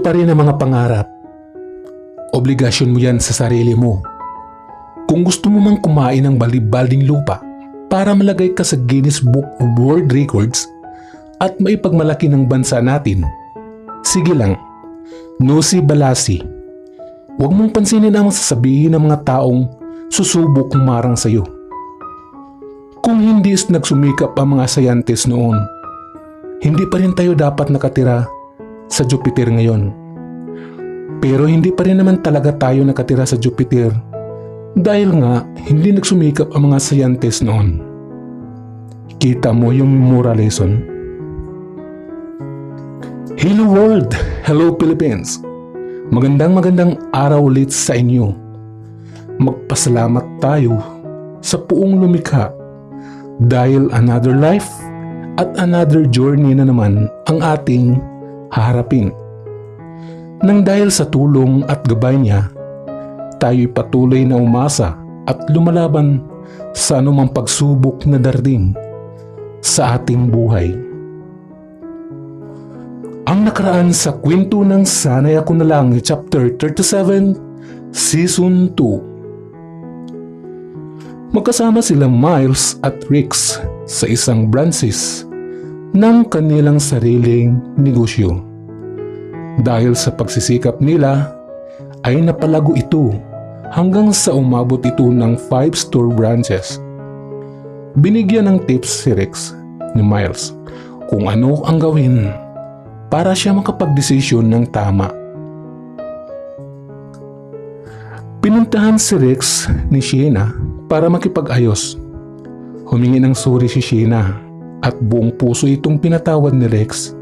pa rin ang mga pangarap. Obligasyon mo yan sa sarili mo. Kung gusto mo mang kumain ng balibalding lupa para malagay ka sa Guinness Book of World Records at maipagmalaki ng bansa natin, sige lang, no si balasi. Huwag mong pansinin ang sasabihin ng mga taong susubok kumarang sa iyo. Kung hindi nagsumikap ang mga scientists noon, hindi pa rin tayo dapat nakatira sa Jupiter ngayon. Pero hindi pa rin naman talaga tayo nakatira sa Jupiter dahil nga hindi nagsumikap ang mga scientists noon. Kita mo yung moral lesson? Hello world! Hello Philippines! Magandang araw ulit sa inyo. Magpasalamat tayo sa puong lumikha dahil another life at another journey na naman ang ating haharapin. Nang dahil sa tulong at gabay niya, tayo'y patuloy na umasa at lumalaban sa anumang pagsubok na darating sa ating buhay. Ang nakaraan sa kwento ng Sanay Ako Na Lang, Chapter 37, Season 2. Magkasama sila Miles at Rex sa isang branches ng kanilang sariling negosyo. Dahil sa pagsisikap nila ay napalago ito hanggang sa umabot ito ng 5 store branches. Binigyan ng tips si Rex ni Miles kung ano ang gawin para siya makapagdesisyon ng tama. Pinuntahan si Rex ni Sheena para makipag-ayos. Humingi ng sorry si Sheena at buong puso itong pinatawad ni Rex.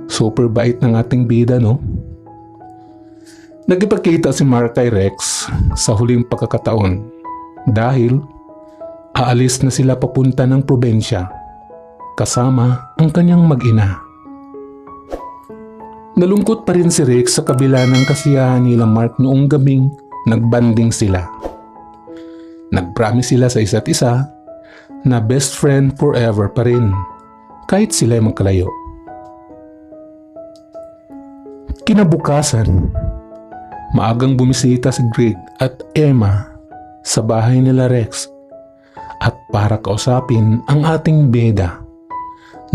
Super bait ng ating bida, no? Nagipagkita si Mark kay Rex sa huling pagkakataon dahil aalis na sila papunta ng probensya kasama ang kanyang mag-ina. Nalungkot pa rin si Rex sa kabila ng kasiyahan nila Mark noong gabing nagbanding sila. Nagpromise sila sa isa't isa na best friend forever pa rin kahit sila ay magkalayo. Kinabukasan, maagang bumisita si Greg at Emma sa bahay nila Rex at para kausapin ang ating beda.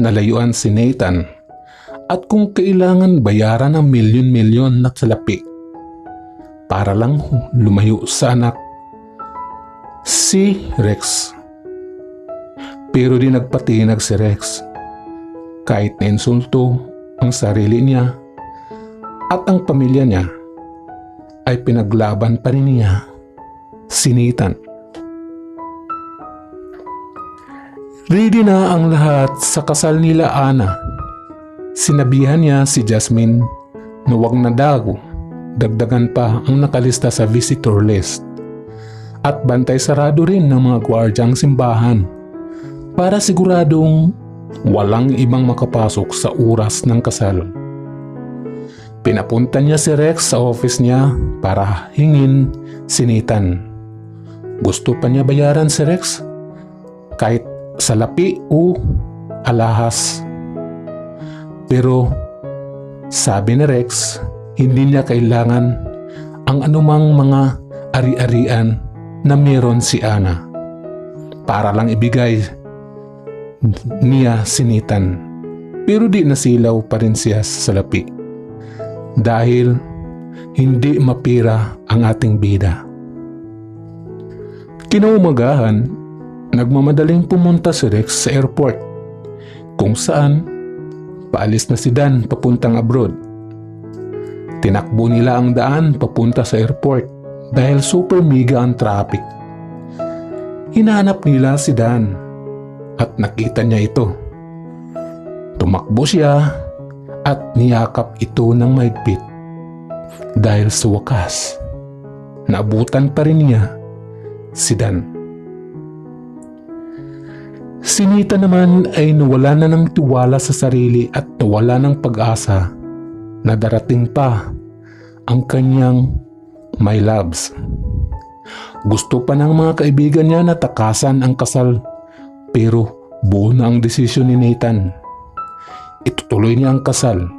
Nalayuan si Nathan at kung kailangan bayaran ng milyon-milyon na salapi para lang lumayo sa anak si Rex. Pero di nagpatinag si Rex kahit na-insulto ang sarili niya at ang pamilya niya ay pinaglaban pa rin niya si Nathan. Ready na ang lahat sa kasal nila Ana. Sinabihan niya si Jasmine na huwag na daw dagdagan pa ang nakalista sa visitor list at bantay sarado rin ng mga gwardyang simbahan para siguradong walang ibang makapasok sa oras ng kasal. Pinapunta niya si Rex sa office niya para hingin si Nathan. Gusto pa niya bayaran si Rex kahit salapi o alahas. Pero sabi ni Rex, hindi niya kailangan ang anumang mga ari-arian na meron si Ana para lang ibigay niya si Nathan. Pero di nasilaw pa rin siya sa salapi dahil hindi mapira ang ating bida. Kinaumagahan, nagmamadaling pumunta si Rex sa airport kung saan paalis na si Dan papuntang abroad. Tinakbo nila ang daan papunta sa airport dahil super mega ang traffic. Hinahanap nila si Dan at nakita niya ito. Tumakbo siya at niyakap ito ng mahigpit dahil sa wakas naabutan pa rin niya si Dan. Si Nita naman ay nawala na ng tiwala sa sarili at nawala ng pag-asa na darating pa ang kanyang my loves. Gusto pa ng mga kaibigan niya na takasan ang kasal pero buo na ang desisyon ni Nathan. Itutuloy niya ang kasal.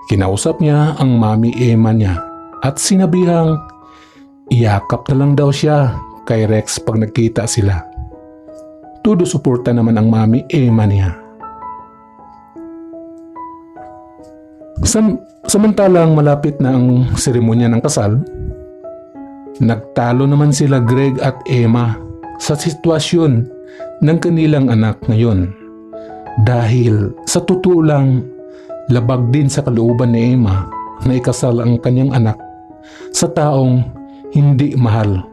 Kinausap niya ang Mami Emma niya at sinabihang iyakap na lang daw siya kay Rex pag nagkita sila. Todo suporta naman ang Mami Emma niya. Samantalang malapit na ang seremonya ng kasal, nagtalo naman sila Greg at Emma sa sitwasyon ng kanilang anak ngayon. Dahil sa totoo lang, labag din sa kalooban ni Emma na ikasal ang kanyang anak sa taong hindi mahal.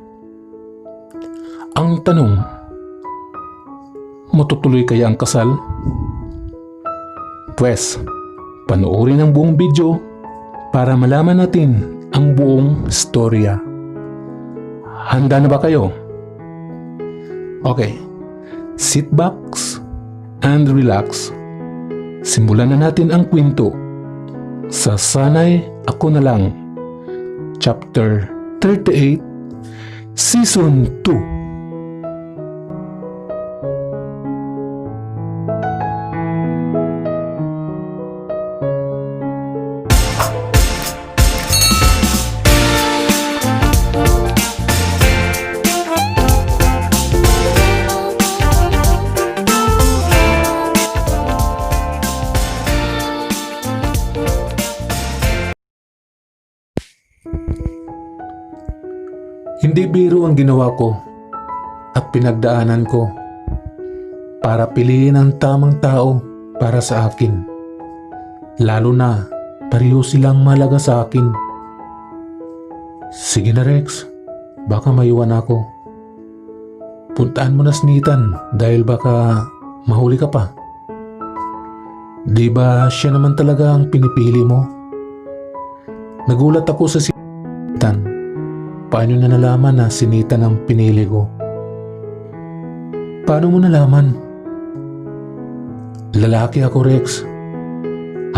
Ang tanong, matutuloy kaya ang kasal? Pwes, panoorin ang buong video para malaman natin ang buong storya. Handa na ba kayo? Okay, sit back and relax. Simulan na natin ang kwento sa Sana'y Ako Na Lang, Chapter 38, Season 2. Hindi biro ang ginawa ko at pinagdaanan ko para piliin ang tamang tao para sa akin. Lalo na pareho silang mahalaga sa akin. Sige na Rex, baka maiwan ako. Puntaan mo na si Nathan dahil baka mahuli ka pa. Di ba siya naman talaga ang pinipili mo? Nagulat ako sa si Nathan. Paano na nalaman na si Nathan ang pinili ko? Paano mo nalaman? Lalaki ako Rex.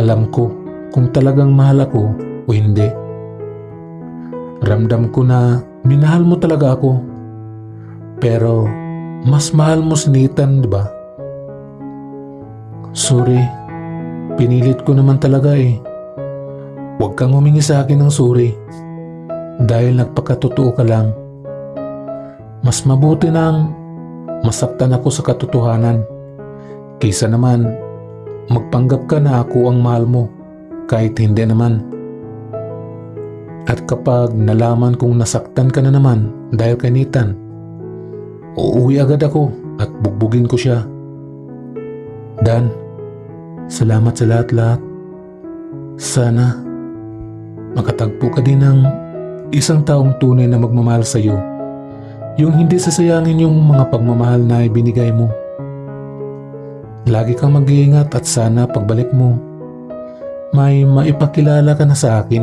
Alam ko kung talagang mahal ako o hindi. Ramdam ko na minahal mo talaga ako. Pero mas mahal mo si Nathan, di ba? Sorry, pinilit ko naman talaga eh. Huwag kang humingi sa akin ng sorry. Dahil nagpakatotoo ka lang. Mas mabuti nang masaktan ako sa katotohanan kaysa naman magpanggap ka na ako ang mahal mo kahit hindi naman. At kapag nalaman kong nasaktan ka na naman dahil kay Nathan, uuwi agad ako at bugbugin ko siya. Dan, salamat sa lahat-lahat. Sana makatagpo ka din ng isang taong tunay na magmamahal sa iyo, yung hindi sasayangin yung mga pagmamahal na ibinigay mo. Lagi kang mag-iingat at sana pagbalik mo, may maipakilala ka na sa akin.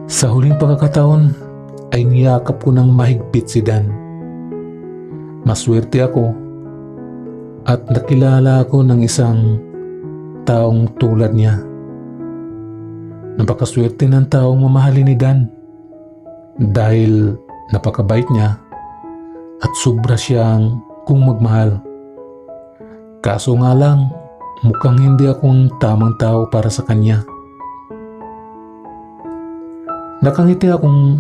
Sa huling pagkakataon ay niyakap ko ng mahigpit si Dan. Maswerte ako at nakilala ako ng isang taong tulad niya. Napakaswerte ng taong mamahalin ni Dan dahil napakabait niya at sobra siyang kung magmahal. Kaso nga lang, mukhang hindi akong tamang tao para sa kanya. Nakangiti akong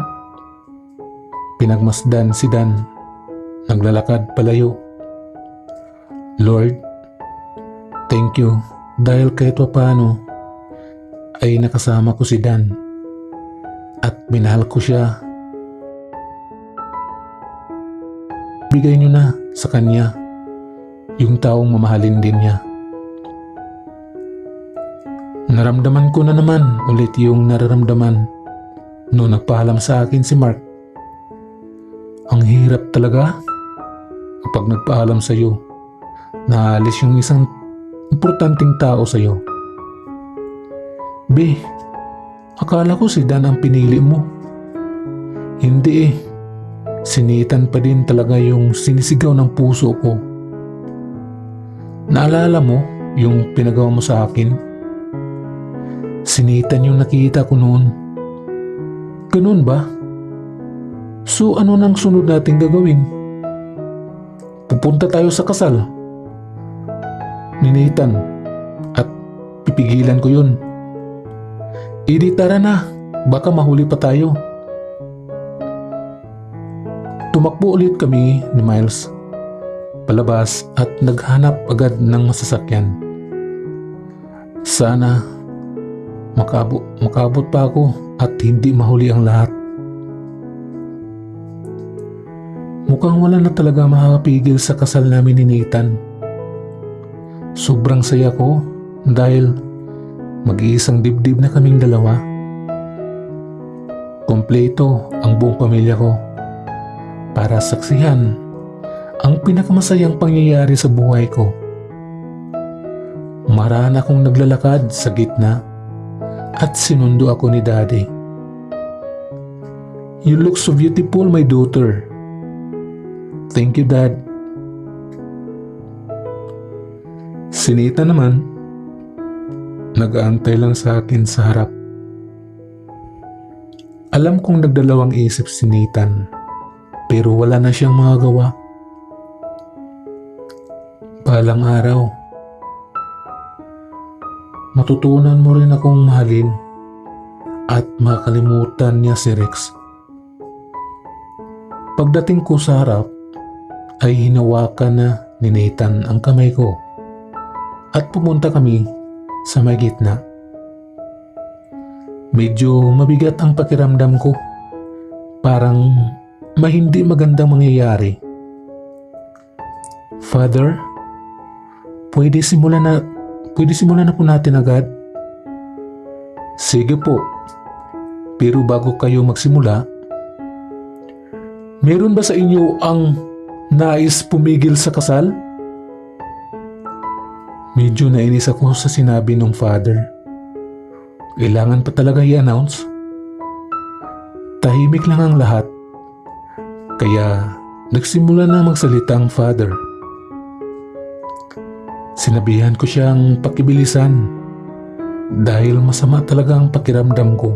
pinagmasdan si Dan, naglalakad palayo. Lord, thank you dahil kahit paano ay nakasama ko si Dan at minahal ko siya. Bigay niyo na sa kanya yung taong mamahalin din niya. Naramdaman ko na naman ulit yung nararamdaman noong nagpaalam sa akin si Mark. Ang hirap talaga kapag nagpaalam sa iyo na alis yung isang importanteng tao sa iyo. Be, akala ko si Dan ang pinili mo. Hindi eh. Si Nathan pa din talaga yung sinisigaw ng puso ko. Naalala mo yung pinagawa mo sa akin? Si Nathan yung nakita ko noon. Ganun ba? So ano nang sunod nating gagawin? Pupunta tayo sa kasal ni Nathan at pipigilan ko yun Edi tara na, baka mahuli pa tayo. Tumakbo ulit kami ni Miles palabas at naghanap agad ng masasakyan. Sana makabot pa ako at hindi mahuli ang lahat. Mukhang wala na talaga makakapigil sa kasal namin ni Nathan. Sobrang saya ko dahil mag-iisang dibdib na kaming dalawa. Kompleto ang buong pamilya ko para saksihan ang pinakamasayang pangyayari sa buhay ko. Maraan akong naglalakad sa gitna at sinundo ako ni Daddy. You look so beautiful, my daughter. Thank you, Dad. Si Nathan naman, nag-aantay lang sa akin sa harap. Alam kong nagdalawang isip si Nathan, pero wala na siyang magagawa. Balang araw, matutunan mo rin akong mahalin at makalimutan niya si Rex. Pagdating ko sa harap, ay hinawakan na ni Nathan ang kamay ko at pumunta kami sa may gitna. Medyo mabigat ang pakiramdam ko. Parang may hindi magandang mangyayari. Father, pwede simulan na po natin agad? Sige po. Pero bago kayo magsimula, meron ba sa inyo ang nais pumigil sa kasal? Medyo nainis ako sa sinabi ng father. Kailangan pa talaga i-announce? Tahimik lang ang lahat. Kaya nagsimula na magsalita ang father. Sinabihan ko siyang pakibilisan dahil masama talaga ang pakiramdam ko.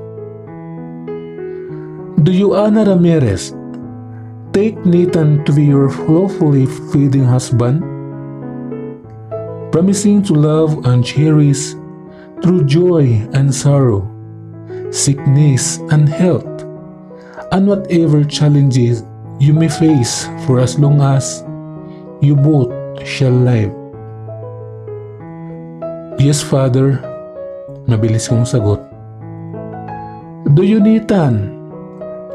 Do you, Ana Ramirez, take Nathan to be your lawfully feeding husband, promising to love and cherish through joy and sorrow, sickness and health, and whatever challenges you may face for as long as you both shall live? Yes, Father. Mabilis kong sagot. Do you, Nathan,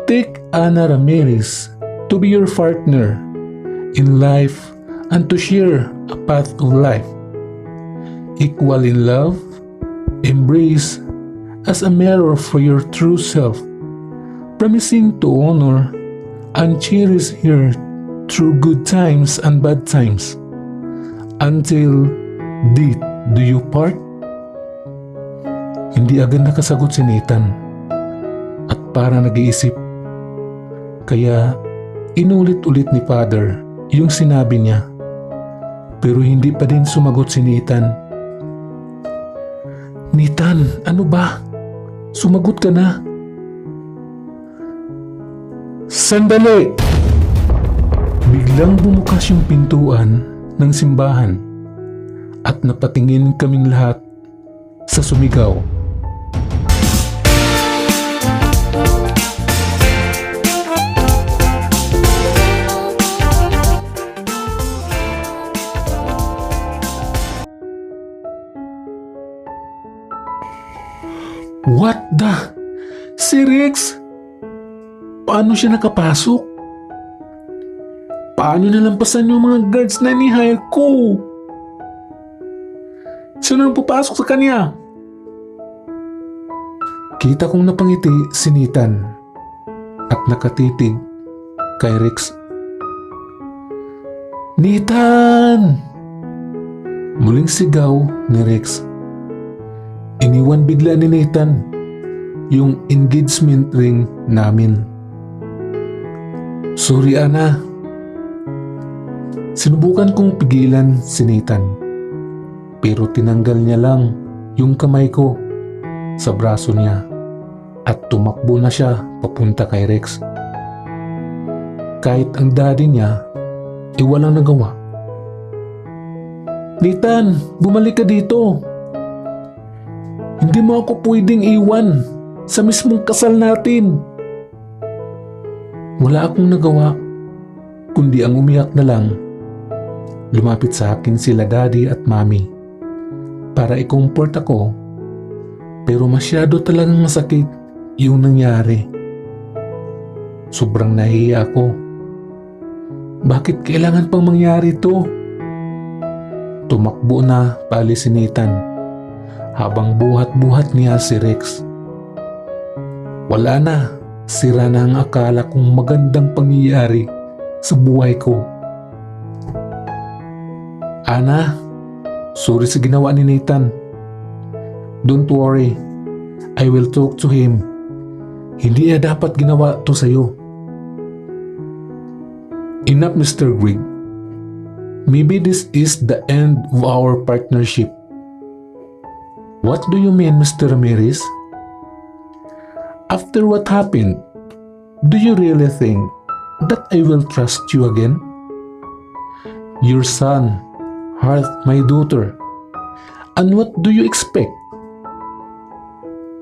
take Ana Ramirez to be your partner in life and to share a path of life, equal in love, embrace as a mirror for your true self, promising to honor and cherish her through good times and bad times, until death do you part? Hindi agad nakasagot si Nathan at parang nag-iisip. Kaya inulit-ulit ni Father yung sinabi niya, pero hindi pa din sumagot si Nathan. Nathan, ano ba? Sumagot ka na. Sandali! Biglang bumukas yung pintuan ng simbahan at napatingin kaming lahat sa sumigaw. What the? Si Rex? Paano siya nakapasok? Paano nalampasan yung mga guards na ni-hire ko? Sino nang pupasok sa kanya? Kita kong napangiti si Nathan at nakatitig kay Rex. Nathan! Muling sigaw ni Rex. Iniwan bigla ni Nathan yung engagement ring namin. Sorry, Ana. Sinubukan kong pigilan si Nathan, pero tinanggal niya lang yung kamay ko sa braso niya at tumakbo na siya papunta kay Rex. Kahit ang daddy niya, walang nagawa. Nathan, bumalik ka dito. Hindi mo ako pwedeng iwan sa mismong kasal natin. Wala akong nagawa, kundi ang umiyak na lang. Lumapit sa akin sila daddy at mommy para i-comfort ako, pero masyado talagang masakit yung nangyari. Sobrang nahiya ako. Bakit kailangan pang mangyari ito? Tumakbo na paalis si Nathan habang buhat-buhat niya si Rex. Wala na, sira na ang akala kong magandang pangyayari sa buhay ko. Ana, sorry sa ginawa ni Nathan. Don't worry, I will talk to him. Hindi niya dapat ginawa to sa'yo. Enough, Mr. Greg. Maybe this is the end of our partnership. What do you mean, Mr. Ramirez? After what happened, do you really think that I will trust you again? Your son hurt my daughter. And what do you expect?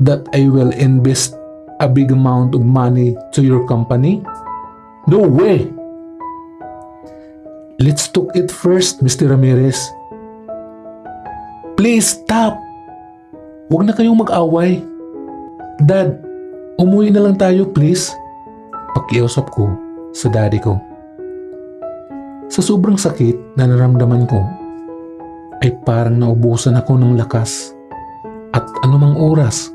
That I will invest a big amount of money to your company? No way! Let's talk it first, Mr. Ramirez. Please stop! Huwag na kayong mag-away. Dad, umuwi na lang tayo please. Pakiusap ko sa daddy ko. Sa sobrang sakit na naramdaman ko, ay parang naubusan ako ng lakas at anumang oras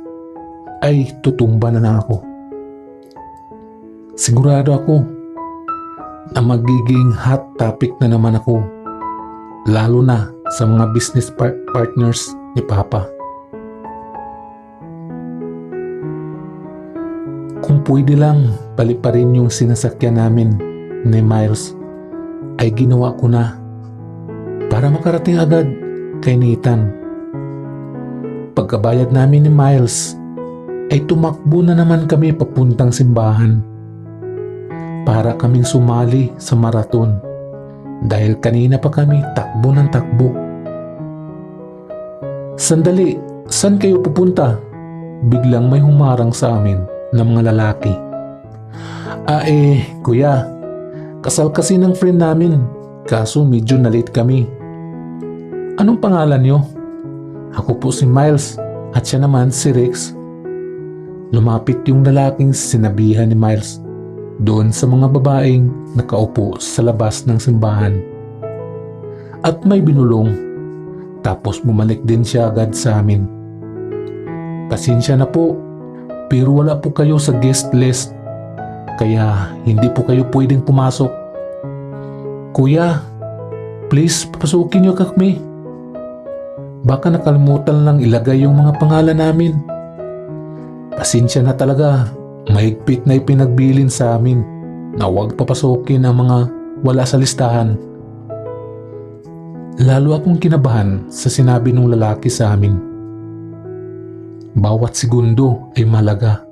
ay tutumba na ako. Sigurado ako na magiging hot topic na naman ako, lalo na sa mga business partners ni Papa. Kung pwede lang paliparin yung sinasakyan namin ni Miles, ay ginawa ko na para makarating agad kay Nathan. Pagkabayad namin ni Miles, ay tumakbo na naman kami papuntang simbahan para kaming sumali sa marathon dahil kanina pa kami takbo ng takbo. Sandali, saan kayo pupunta? Biglang may humarang sa amin ng mga lalaki. Kuya, kasal kasi ng friend namin, kaso medyo na-late kami. Anong pangalan niyo? Ako po si Miles at siya naman si Rex. Lumapit yung lalaking sinabihan ni Miles doon sa mga babaeng nakaupo sa labas ng simbahan. At may binulong, tapos bumalik din siya agad sa amin. Pasensya na po, pero wala po kayo sa guest list, kaya hindi po kayo pwedeng pumasok. Kuya, please papasukin niyo kami. Baka nakalimutan lang ilagay yung mga pangalan namin. Pasensya na talaga, mahigpit na ipinagbilin sa amin na huwag papasukin ang mga wala sa listahan. Lalo akong kinabahan sa sinabi ng lalaki sa amin. Bawat segundo ay mahalaga.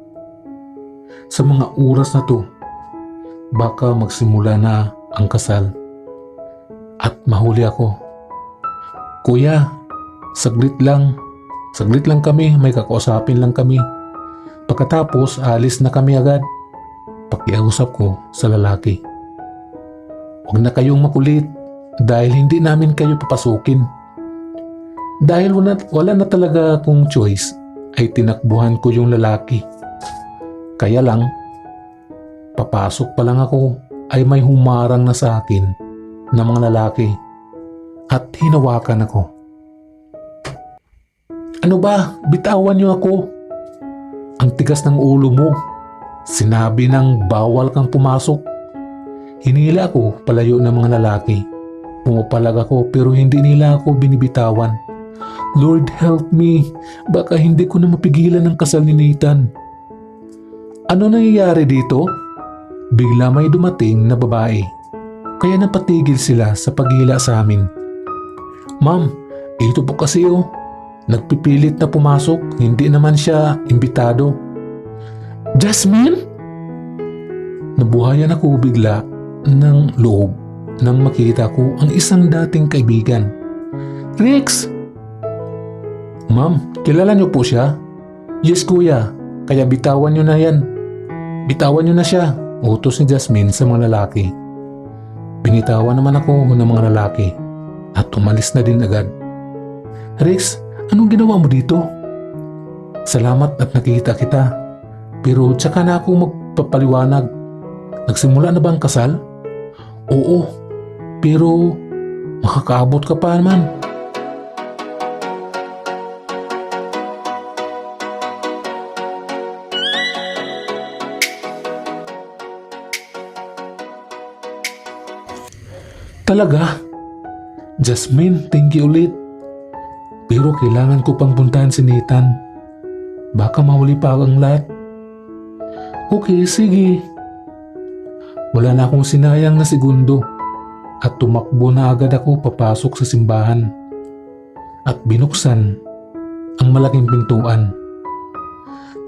Sa mga oras na to, baka magsimula na ang kasal at mahuli ako. Kuya, saglit lang kami, may kakausapin lang kami. Pagkatapos, alis na kami agad. Pakiusap ko sa lalaki. Huwag na kayong makulit dahil hindi namin kayo papasukin. Dahil wala na talaga akong choice, ay tinakbuhan ko yung lalaki. Kaya lang, papasok pa lang ako ay may humarang na sa akin ng mga lalaki at hinawakan ako. Ano ba? Bitawan niyo ako. Ang tigas ng ulo mo. Sinabi ng bawal kang pumasok. Hinila ako palayo ng mga lalaki. Pumapalag ako pero hindi nila ako binibitawan. Lord help me. Baka hindi ko na mapigilan ang kasal ni Nathan. Ano nangyayari dito? Bigla may dumating na babae. Kaya napatigil sila sa paghila sa amin. Ma'am, ito po kasi nagpipilit na pumasok, hindi naman siya imbitado. Jasmine? Nabuhayan ako bigla ng loob nang makita ko ang isang dating kaibigan. Rex! Ma'am, kilala niyo po siya? Yes kuya, kaya bitawan niyo na yan. Bitawan niyo na siya, utos ni Jasmine sa mga lalaki. Binitawan naman ako ng mga lalaki at umalis na din agad. Rex, anong ginawa mo dito? Salamat at nakikita kita. Pero tsaka na ako magpapaliwanag. Nagsimula na ba ang kasal? Oo, pero makakaabot ka pa naman. Talaga? Jasmine, thank you ulit. Pero kailangan ko pang puntahan si Nathan. Baka mahuli pa ang lahat. Okay, sige. Wala na akong sinayang na segundo at tumakbo na agad ako papasok sa simbahan at binuksan ang malaking pintuan.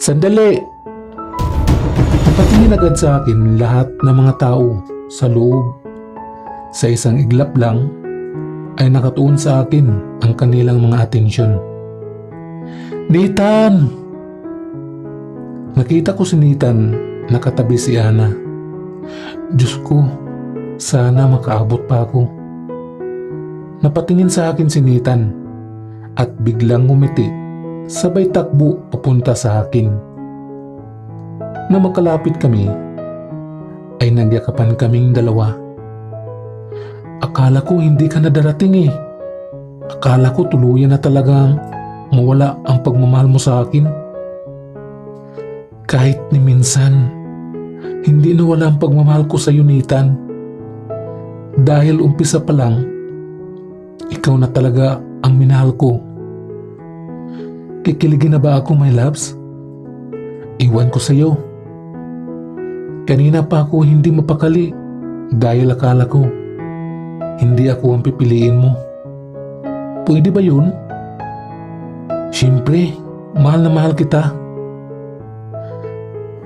Sandali! Napatingin agad sa akin lahat ng mga tao sa loob. Sa isang iglap lang ay nakatuon sa akin ang kanilang mga atensyon. Nathan! Nakita ko si Nathan, nakatabi si Ana. Diyos ko, sana makaabot pa ako. Napatingin sa akin si Nathan at biglang ngumiti, sabay takbo papunta sa akin. Na makalapit kami, ay nagyakapan kaming dalawa. Akala ko hindi ka na darating eh. Akala ko tuluyan na talagang mawala ang pagmamahal mo sa akin. Kahit ni minsan, hindi nawala ang pagmamahal ko sa iyo, Nathan. Dahil umpisa pa lang, ikaw na talaga ang minahal ko. Kikiligin na ba ako, my loves? Iwan ko sa iyo. Kanina pa ako hindi mapakali dahil akala ko hindi ako ang pipiliin mo. Pwede ba yun? Siyempre, mahal na mahal kita.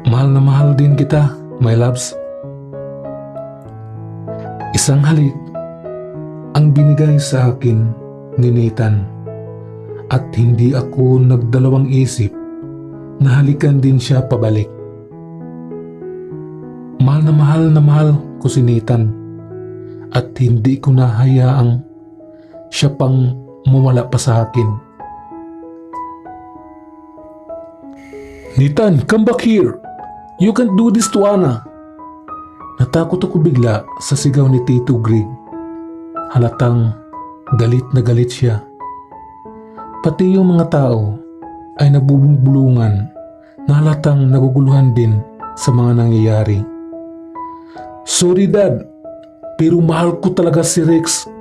Mahal na mahal din kita, my loves. Isang halik ang binigay sa akin ni Nathan at hindi ako nagdalawang isip na halikan din siya pabalik. Mahal na mahal ko si Nathan. At hindi ko nahayaang siya pang mawala pa sa akin. Nathan, come back here! You can't do this to Ana! Natakot ako bigla sa sigaw ni Tito Greg. Halatang galit na galit siya. Pati yung mga tao ay nagbubulungan na halatang naguguluhan din sa mga nangyayari. Sorry Dad! Pero mahal ko talaga si Rex.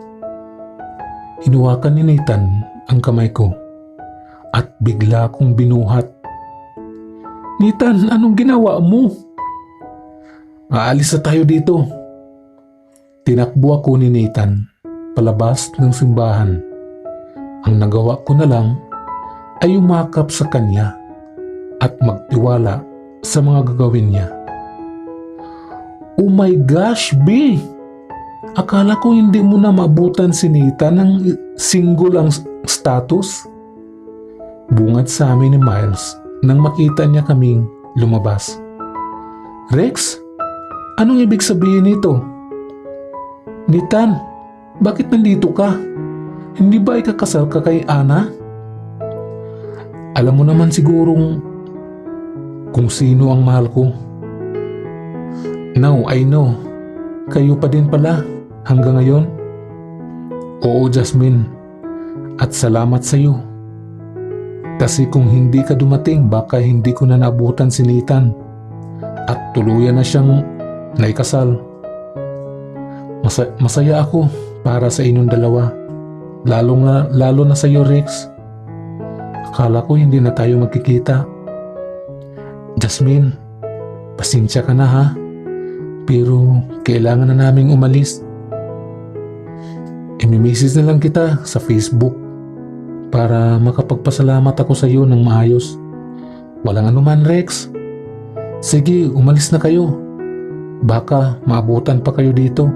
Hinuwakan ni Nathan ang kamay ko at bigla akong binuhat. Nathan, anong ginawa mo? Aalis na tayo dito. Tinakbo ako ni Nathan palabas ng simbahan. Ang nagawa ko na lang ay umakap sa kanya at magtiwala sa mga gagawin niya. Oh my gosh, B! Akala ko hindi mo na maabutan si Nathan ng single ang status. Bungad sa amin ni Miles nang makita niya kaming lumabas. Rex, anong ibig sabihin nito? Nathan, bakit nandito ka? Hindi ba ikakasal ka kay Ana? Alam mo naman sigurong kung sino ang mahal ko. Now I know, kayo pa din pala. Hanggang ngayon? Oo, Jasmine. At salamat sa iyo. Kasi kung hindi ka dumating, baka hindi ko na naabutan si Nathan. At tuluyan na siyang naikasal. Masaya ako para sa inyong dalawa. Lalo na sa iyo, Rex. Akala ko hindi na tayo magkikita. Jasmine, pasensya ka na ha. Pero kailangan na naming umalis. I-message na lang kita sa Facebook para makapagpasalamat ako sa iyo ng maayos. Walang anuman, Rex. Sige, umalis na kayo. Baka maabutan pa kayo dito.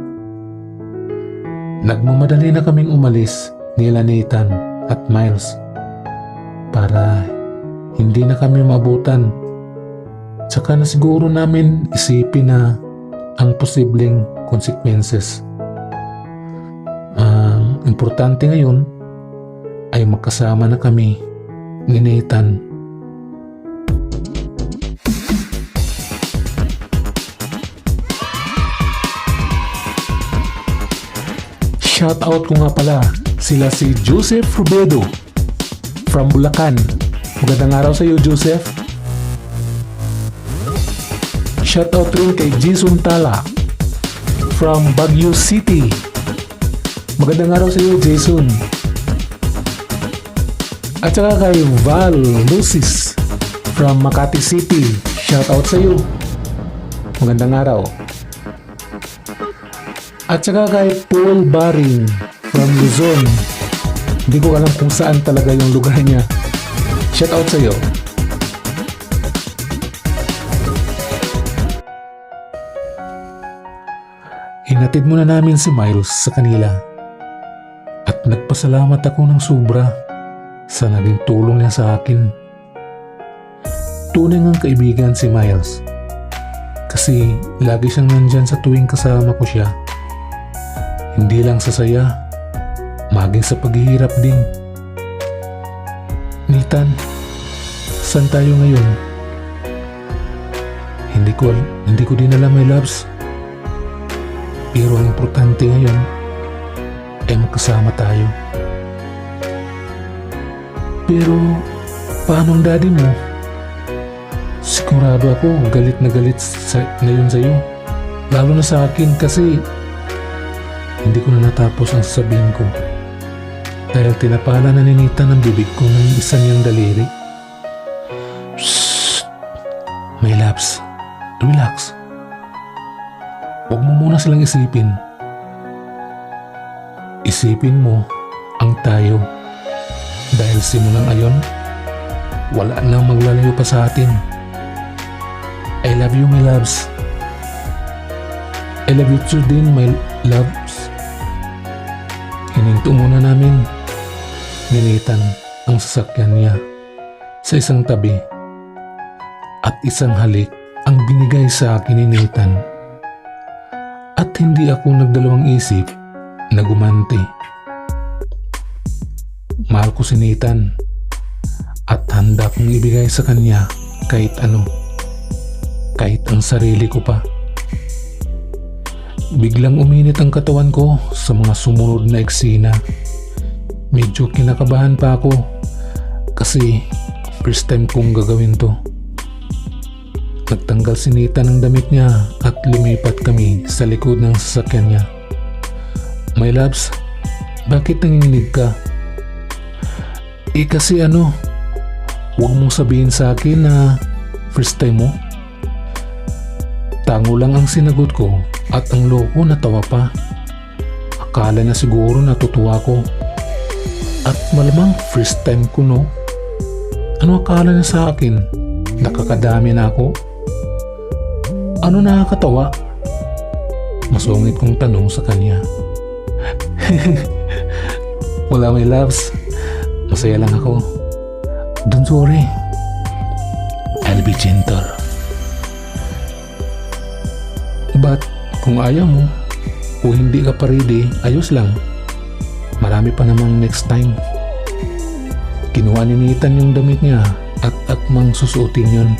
Nagmamadali na kaming umalis nila Nathan at Miles. para hindi na kami maabutan. Tsaka na siguro namin isipin na ang posibleng consequences. Ang importante ngayon ay magkasama na kami ni Nathan. Shoutout ko nga pala sila si Joseph Rubedo from Bulacan. Magandang araw sa iyo, Joseph. Shoutout rin kay Jason Tala from Baguio City. Magandang araw sa iyo, Jason. At saka kay Val Lucis from Makati City. Shoutout sa iyo. Magandang araw. At saka kay Paul Baring from Luzon. Hindi ko alam kung saan talaga yung lugar niya. Shout out sa iyo. Hinatid muna namin si Miles sa kanila. At nagpasalamat ako ng sobra sa naging tulong niya sa akin. Tunay ngang kaibigan si Miles. Kasi lagi siyang nandyan sa tuwing kasama ko siya. Hindi lang sa saya, maging sa paghihirap din. Nathan, saan tayo ngayon? Hindi ko din alam, my loves. Pero ang importante ngayon ay magkasama tayo. Pero paano ang daddy mo? Sigurado ako galit na galit ngayon sa'yo. Lalo na sa akin kasi hindi ko na natapos ang sasabihin ko dahil tinapala na ni Nathan ang bibig ko ng isa niyang daliri. Shhh! My loves, relax. Huwag mo muna silang isipin. Isipin mo ang tayo dahil simulang ayon, wala nang maglalayo pa sa atin. I love you, my loves. I love you too din, my loves. Hininto muna namin ni Nathan ang sasakyan niya sa isang tabi at isang halik ang binigay sa akin ni Nathan. At hindi ako nagdalawang isip na gumanti. Mahal ko si Nathan at handa kong ibigay sa kanya kahit ano, kahit ang sarili ko pa. Biglang uminit ang katawan ko sa mga sumunod na eksena. Medyo kinakabahan pa ako kasi first time kong gagawin to. Nagtanggal si Nathan ng damit niya at lumipat kami sa likod ng sasakyan niya. My loves, bakit nanginginig ka? Kasi huwag mong sabihin sa akin na first time mo. Tango lang ang sinagot ko at ang loko natawa pa. Akala na siguro natutuwa ko. At malamang first time ko, no? Ano akala niya sa akin? Nakakadami na ako? Ano nakakatawa? Masungit kong tanong sa kanya. Wala, my loves. Masaya lang ako. Don't worry. I'll be gentle. But kung ayaw mo o hindi ka pa ready, ayos lang. Marami pa namang next time. Kinuha ni Nathan yung damit niya at akmang susuotin yun.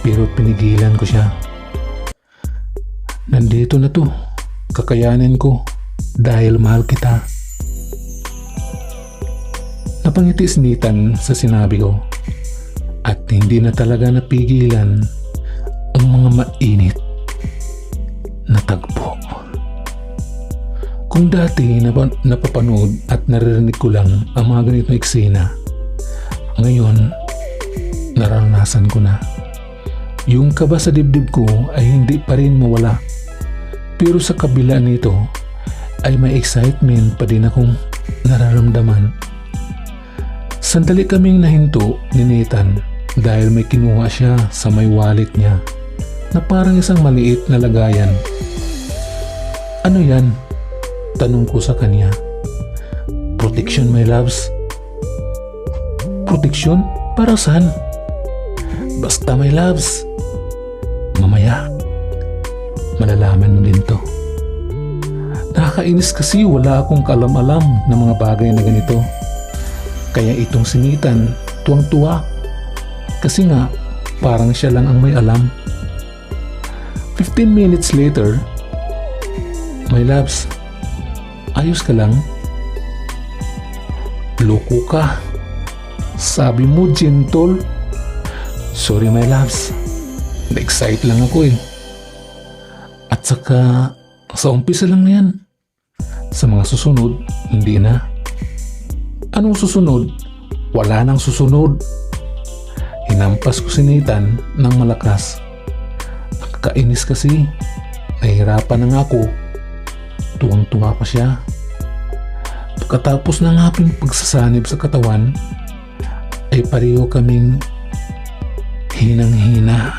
Pero pinigilan ko siya. Nandito na to. Kakayanin ko dahil mahal kita. Napangiti si Nathan sa sinabi ko at hindi na talaga napigilan ang mga mainit na tagpo. Kung dati napapanood at naririnig ko lang ang mga ganitong eksena, ngayon naranasan ko na. Yung kaba sa dibdib ko ay hindi pa rin mawala. Pero sa kabila nito ay may excitement pa din akong nararamdaman. Sandali kaming nahinto ni Nathan dahil may kinuha siya sa may wallet niya na parang isang maliit na lagayan. Ano yan? Tanong ko sa kanya. Protection, my loves. proteksyon? Para saan? Basta my loves, mamaya, malalaman mo din to. Nakakainis kasi wala akong kaalam-alam ng mga bagay na ganito. Kaya itong si Nathan, tuwang-tuwa. Kasi nga, parang siya lang ang may alam. 15 minutes later, my loves, ayos ka lang? Loko ka. Sabi mo gentle. Sorry my loves, na-excite lang ako eh. At saka, sa umpisa lang yan. Sa mga susunod, hindi na. Anong susunod? Wala nang susunod. Hinampas ko si Nathan ng malakas. Nakakainis kasi. Nahihirapan na nga ako. Tuwang-tuwa pa siya. Pagkatapos ng aking pagsasanib sa katawan, ay pareho kaming hinang-hina.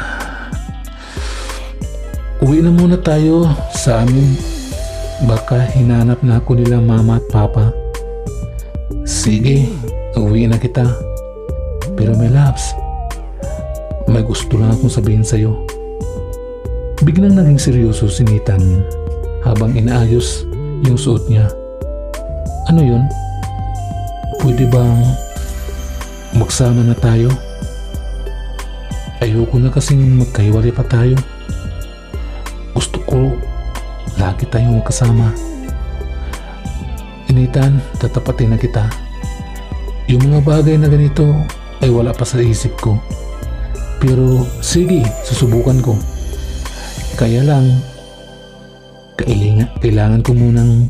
Uwi na muna tayo sa amin. Baka hinanap na ako nila mama at papa. Sige, uwi na kita. Pero my loves, may gusto lang akong sabihin sa'yo. Biglang naging seryoso si Nathan habang inaayos yung suot niya. Ano yun? Pwede bang magsama na tayo? Ayoko na kasing magkahiwalay pa tayo. Gusto ko lagi tayong kasama. Nathan, tatapatin na kita. Yung mga bagay na ganito ay wala pa sa isip ko. Pero sige, susubukan ko. Kaya lang, kailangan ko munang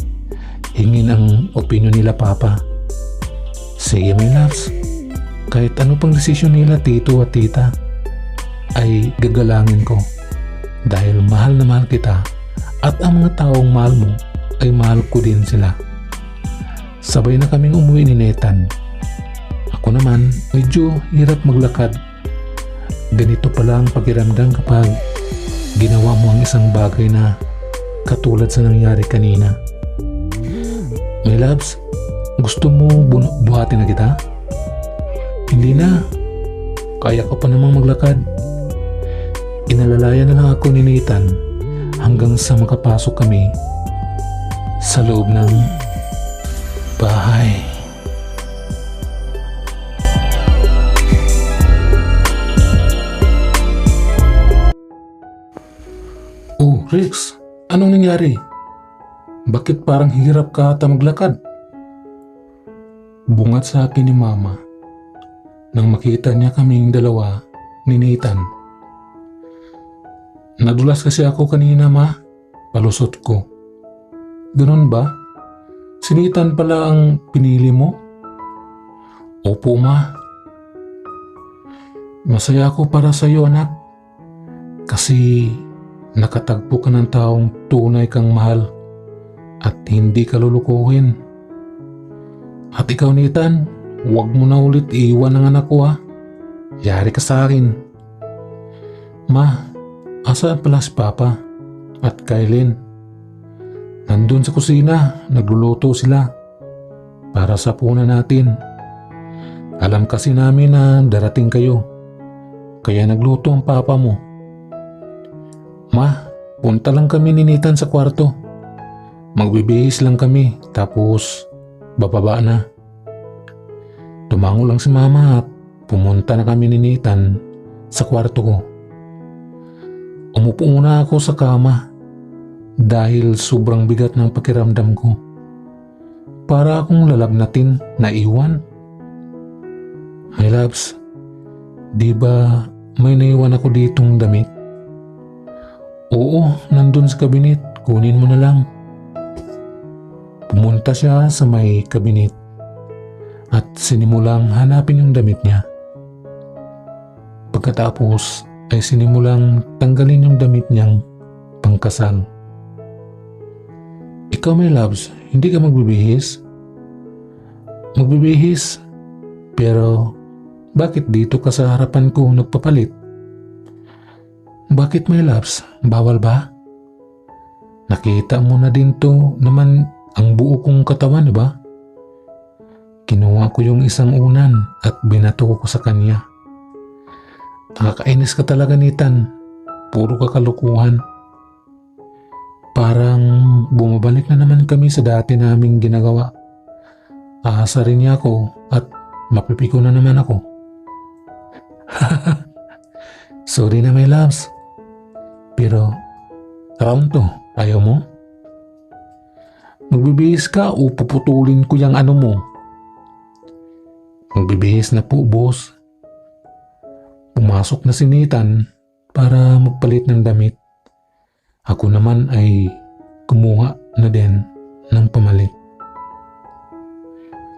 hingin ang opinion nila papa. Sige my loves, kahit ano pang desisyon nila tito at tita, ay gagalangin ko. Dahil mahal na mahal kita at ang mga taong mahal mo ay mahal ko din sila. Sabay na kaming umuwi ni Nathan. Ako naman medyo hirap maglakad. Ganito pala ang pakiramdam kapag ginawa mo ang isang bagay na katulad sa nangyari kanina. My loves, gusto mo buhatin na kita? Hindi na. Kaya ko pa namang maglakad. Inalalayan na lang ako ni Nathan hanggang sa makapasok kami sa loob ng bahay. Oh, Rex, anong nangyari? Bakit parang hirap ka ata maglakad? Bungat sa akin ni Mama nang makita niya kaming dalawa ni Nathan. Nadulas kasi ako kanina ma, palusot ko. Ganun ba? Si Nathan pala ang pinili mo? Opo ma. Masaya ako para sa iyo anak. Kasi nakatagpo ka ng taong tunay kang mahal at hindi ka lulukuhin. At ikaw Nathan, huwag mo na ulit iwan ang anak ko ha. Yari ka sa akin. Ma, asaan pala si Papa at Kylin? Nandun sa kusina, nagluluto sila para sa punan natin. Alam kasi namin na darating kayo, kaya nagluto ang papa mo. Ma, punta lang kami ni Nathan sa kwarto. Magbibihis lang kami, tapos bababa na. Tumango lang si Mama at pumunta na kami ni Nathan sa kwarto ko. Umupo muna ako sa kama dahil sobrang bigat ng pakiramdam ko. Para akong lalagnatin na iwan. My loves, di ba may naiwan ako ditong damit? Oo, nandun sa kabinet. Kunin mo na lang. Pumunta siya sa may kabinet at sinimulang hanapin yung damit niya. Pagkatapos ay sinimulang tanggalin yung damit niyang pangkasal. Ikaw my loves, hindi ka magbibihis? Magbibihis? Pero bakit dito ka sa harapan ko nagpapalit? Bakit my loves? Bawal ba? Nakita mo na din to naman ang buo kong katawan, di ba? Kinuha ko yung isang unan at binato ko sa kanya. Nakakainis ka talaga, Nathan. Puro kakalukuhan. Parang bumabalik na naman kami sa dati naming ginagawa. Aasarin niya ako at mapipiko na naman ako. Sorry na, my loves. Pero round to, ayaw mo? Magbibihis ka o puputulin ko yung ano mo? Magbibihis na po, boss. Pumasok na si Nathan para magpalit ng damit. Ako naman ay kumuha na din ng pamalit.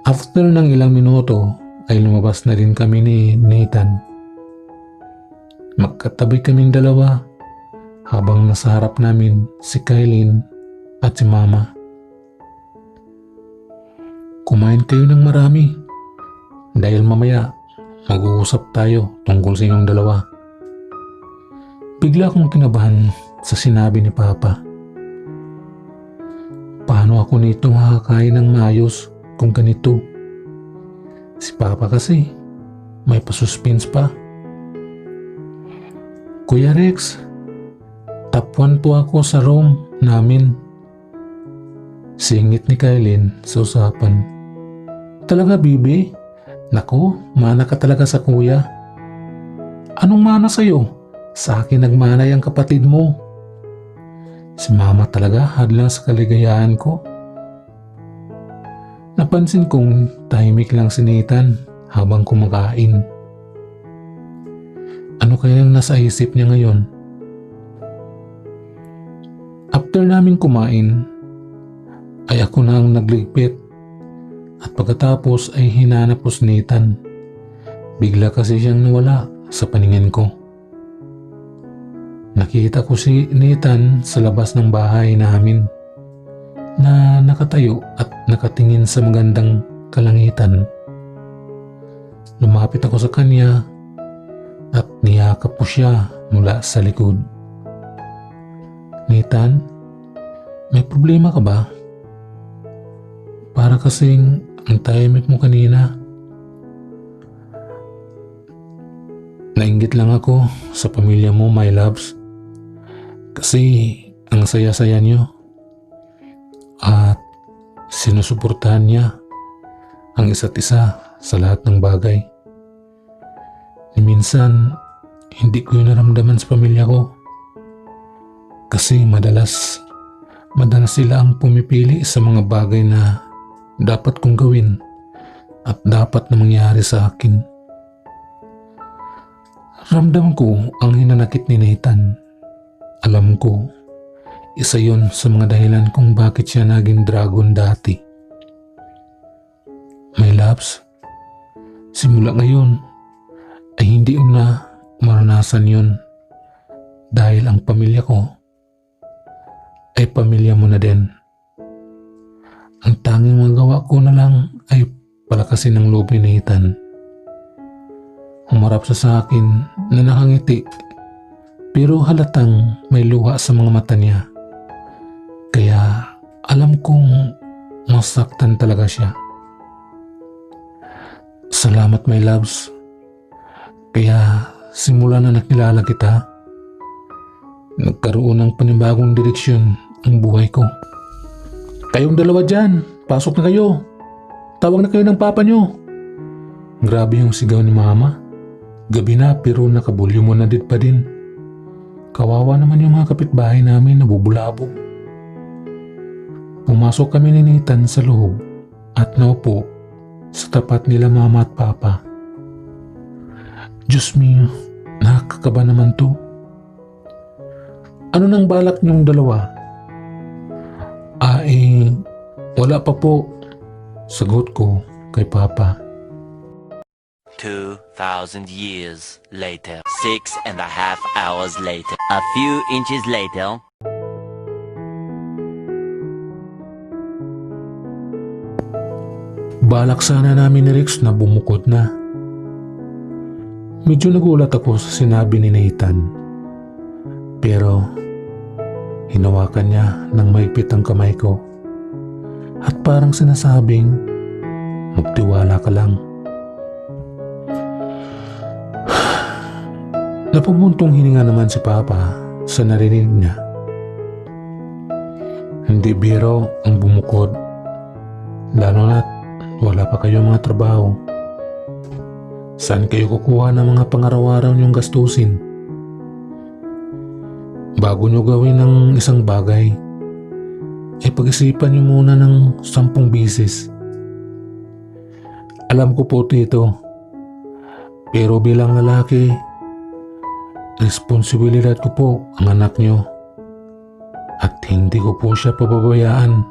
After ng ilang minuto ay lumabas na rin kami ni Nathan. Magkatabi kaming dalawa habang nasa harap namin si Kylene at si Mama. Kumain kayo ng marami dahil mamaya mag-uusap tayo tungkol sa inyong dalawa. Bigla akong kinabahan sa sinabi ni Papa. Paano ako nito makakain ng maayos kung ganito? Si Papa kasi may pasuspense pa. Kuya Rex, top 1 po ako sa room namin. Singit ni Kylene sa usapan. Talaga, Bibi? Naku, mana ka talaga sa kuya. Anong mana sa'yo? Sa akin nagmanay ang kapatid mo. Si Mama talaga hadlang sa kaligayahan ko. Napansin kong tahimik lang si Nathan habang kumakain. Ano kayang nasa isip niya ngayon? After namin kumain, ay ako na ang nagligpit at pagkatapos ay hinanap ko si Nathan. Bigla kasi siyang nawala sa paningin ko. Nakita ko si Nathan sa labas ng bahay namin na nakatayo at nakatingin sa magandang kalangitan. Lumapit ako sa kanya at niyakap ko siya mula sa likod. Nathan, may problema ka ba? Para kasing ang tahimik mo kanina. Nainggit lang ako sa pamilya mo, my loves. Kasi ang saya-saya niyo at sinusuportahan niya ang isa't isa sa lahat ng bagay. Minsan, hindi ko yun naramdaman sa pamilya ko. Kasi madalas sila ang pumipili sa mga bagay na dapat kong gawin at dapat na mangyari sa akin. Ramdam ko ang hinanakit ni Nathan. Alam ko, isa yon sa mga dahilan kung bakit siya naging dragon dati. My loves, simula ngayon ay hindi na maranasan yun dahil ang pamilya ko ay pamilya mo na din. Ang tanging magawa ko na lang ay palakasin ang loob ni Nathan. Humarap siya sa akin na nakangiti pero halatang may luha sa mga mata niya. Kaya alam kong masaktan talaga siya. Salamat, my loves. Kaya simula na nakilala kita, nagkaroon ng panibagong direksyon ang buhay ko. Kayong dalawa dyan, pasok na kayo. Tawag na kayo ng papa nyo. Grabe yung sigaw ni Mama. Gabi na pero nakabulyo mo na pa din. Kawawa naman yung mga kapitbahay namin na bubulabog. Pumasok kami ni Nathan sa loob at naupo sa tapat nila Mama at Papa. Diyos mio, nakakaba naman to. Ano nang balak niyong dalawa? Wala pa po. Sagot ko kay Papa. 2,000 years later. 6.5 hours later. A few inches later. Balak sana namin ni Rex na bumukod na. Medyo nagulat ako sa sinabi ni Nathan. Pero hinawakan niya ng mahigpit ang kamay ko at parang sinasabing magtiwala ka lang. Napumuntong hininga naman si Papa sa narinig niya. Hindi biro ang bumukod, lalo na't wala pa kayong mga trabaho. Saan kayo kukuha ng mga pangaraw-araw niyong gastusin? Bago niyo gawin ng isang bagay, ay pag-isipan niyo muna ng 10 bisis. Alam ko po, Tito, pero bilang lalaki, responsibilidad ko po ang anak niyo at hindi ko po siya pababayaan